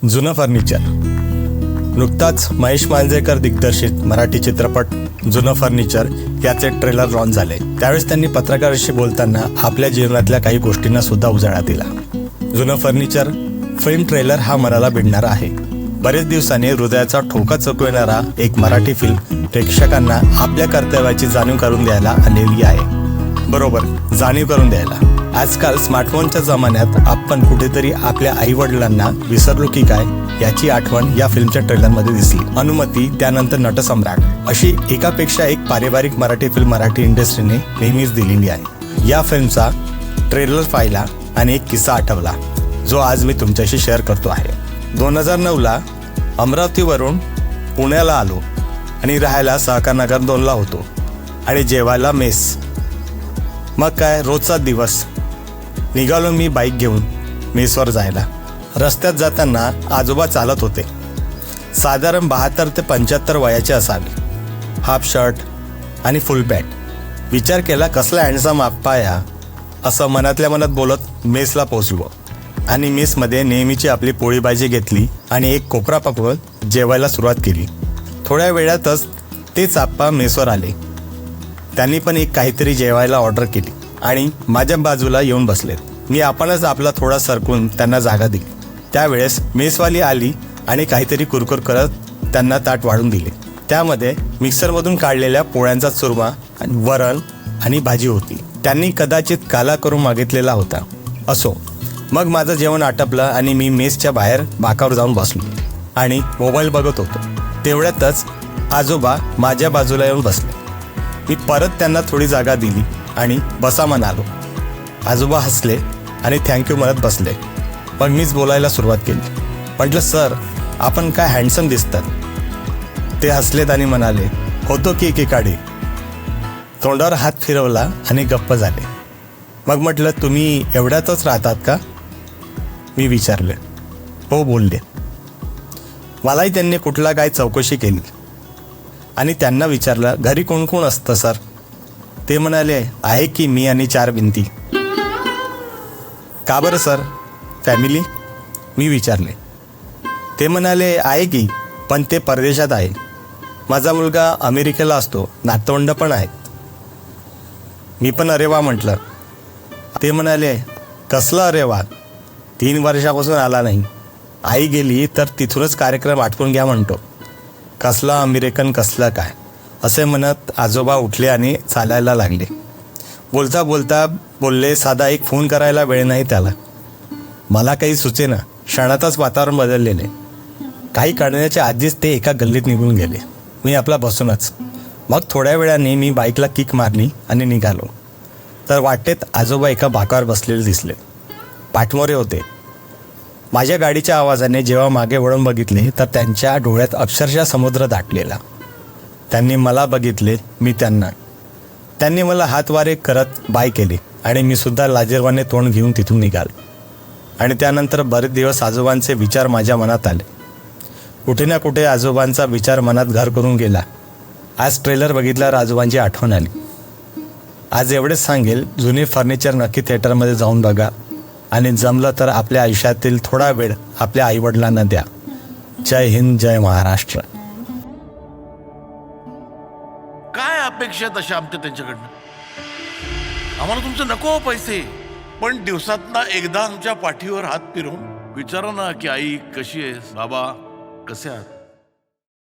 जुनं फर्निचर. नुकताच महेश मांजरेकर दिग्दर्शित मराठी चित्रपट जुनं फर्निचर याचे ट्रेलर लॉन्च झाले. त्यावेळेस त्यांनी पत्रकारांशी बोलताना आपल्या जीवनातल्या काही गोष्टींना सुद्धा उजाळा दिला. जुनं फर्निचर फिल्म ट्रेलर हा मनाला भिडणारा आहे. बरेच दिवसांनी हृदयाचा ठोका चुकविणारा एक मराठी फिल्म प्रेक्षकांना आपल्या कर्तव्याची जाणीव करून द्यायला आलेली आहे. बरोबर, जाणीव करून द्यायला. आजकाल स्मार्टफोनच्या जमान्यात आपण कुठेतरी आपल्या आई वडिलांना विसरलो की काय याची आठवण या फिल्मच्या ट्रेलरमध्ये दिसली. अनुमती, त्यानंतर नटसम्राट अशी एकापेक्षा एक पारिवारिक मराठी फिल्म मराठी इंडस्ट्रीने नेहमीच दिलेली आहे. या फिल्मचा ट्रेलर पाहिला आणि एक किस्सा आठवला जो आज मी तुमच्याशी शेअर करतो आहे. 2009ला अमरावतीवरून पुण्याला आलो आणि राहायला सहकारनगर 2ला होतो आणि जेवायला मेस. मग काय, रोजचा दिवस. निघालो मी बाईक घेऊन मेसवर जायला. रस्त्यात जाताना आजोबा चालत होते. साधारण 72 ते 75 वयाचे असावे. हाफ शर्ट आणि फुल पॅन्ट. विचार केला, कसला हँडसम आप्पा या, असं मनातल्या मनात बोलत मेसला पोचलो आणि मेसमध्ये नेहमीची आपली पोळी भाजी घेतली आणि एक कोपरा पकवत जेवायला सुरुवात केली. थोड्या वेळातच तेच आप्पा मेसवर आले. त्यांनी पण एक काहीतरी जेवायला ऑर्डर केली आणि माझ्या बाजूला येऊन बसलेत. मी आपणच आपला थोडा सरकून त्यांना जागा दिली. त्यावेळेस मेसवाली आली आणि काहीतरी कुरकुर करत त्यांना ताट वाढून दिले. त्यामध्ये मिक्सरमधून काढलेल्या पोळ्यांचा चुरमा आणि वरण आणि भाजी होती. त्यांनी कदाचित काला करून मागितलेला होता. असो, मग माझं जेवण आटपलं आणि मी मेसच्या बाहेर बाकावर जाऊन बसलो आणि मोबाईल बघत होतो. तेवढ्यातच आजोबा माझ्या बाजूला येऊन बसले. मी परत त्यांना थोडी जागा दिली आणि बसा म्हणालो. आजोबा हसले आणि थँक्यू म्हणत बसले. मग मीच बोलायला सुरुवात केली. म्हटलं, सर आपण काय हँडसम दिसतात. ते हसलेत आणि म्हणाले, होतो की एकेकाळी. तोंडावर हात फिरवला आणि गप्प झाले. मग म्हटलं, तुम्ही एवढ्यातच राहतात का, मी विचारले. हो बोलले. मलाही त्यांनी कुठला काय चौकशी केली आणि त्यांना विचारलं, घरी कोण कोण असतं सर. ते म्हणाले, आहे की मी आणि 4 भिंती. का बरं सर, फॅमिली, मी विचारले. ते म्हणाले, आहे की, पण ते परदेशात आहे. माझा मुलगा अमेरिकेला असतो, नातवंड पण आहेत. मी पण अरे वा म्हटलं. ते म्हणाले, कसलं अरे वा, 3 वर्षापासून आला नाही. आई गेली तर तिथूनच कार्यक्रम आटपून घ्या म्हणतो. कसला अमेरिकन, कसलं काय, असे म्हणत आजोबा उठले आणि चालायला लागले. बोलता बोलता बोलले, साधा एक फोन करायला वेळ नाही त्याला. मला काही सुचेना. क्षणातच वातावरण बदललेले. काही काढण्याच्या आधीच ते एका गल्लीत निघून गेले. मी आपला बसूनच. मग थोड्या वेळाने मी बाईकला किक मारली आणि निघालो. तर वाटेत आजोबा एका बाकावर बसलेले दिसले. पाठमोरे होते. माझ्या गाडीच्या आवाजाने जेव्हा मागे वळून बघितले तर त्यांच्या डोळ्यात अक्षरशः समुद्र दाटलेला. त्यांनी मला बघितले, मी त्यांना. त्यांनी मला हातवारे करत बाय केली आणि मी सुद्धा लाजिरवाने तोंड घेऊन तिथून निघालो. आणि त्यानंतर बरेच दिवस आजोबांचे विचार माझ्या मनात आले. कुठे ना कुठे आजोबांचा विचार मनात घर करून गेला. आज ट्रेलर बघितल्यावर आजोबांची आठवण आली. आज एवढेच सांगेल, जुने फर्निचर नक्की थिएटरमध्ये जाऊन बघा आणि जमलं तर आपल्या आयुष्यातील थोडा वेळ आपल्या आईवडिलांना द्या. जय हिंद, जय महाराष्ट्र. काय अपेक्षा तशा आमच्या त्यांच्याकडनं. आम्हाला तुमचं नको पैसे, पण दिवसातना एकदा आमच्या पाठीवर हात फिरवून विचारा ना की आई कशी आहेस, बाबा कसे आहात.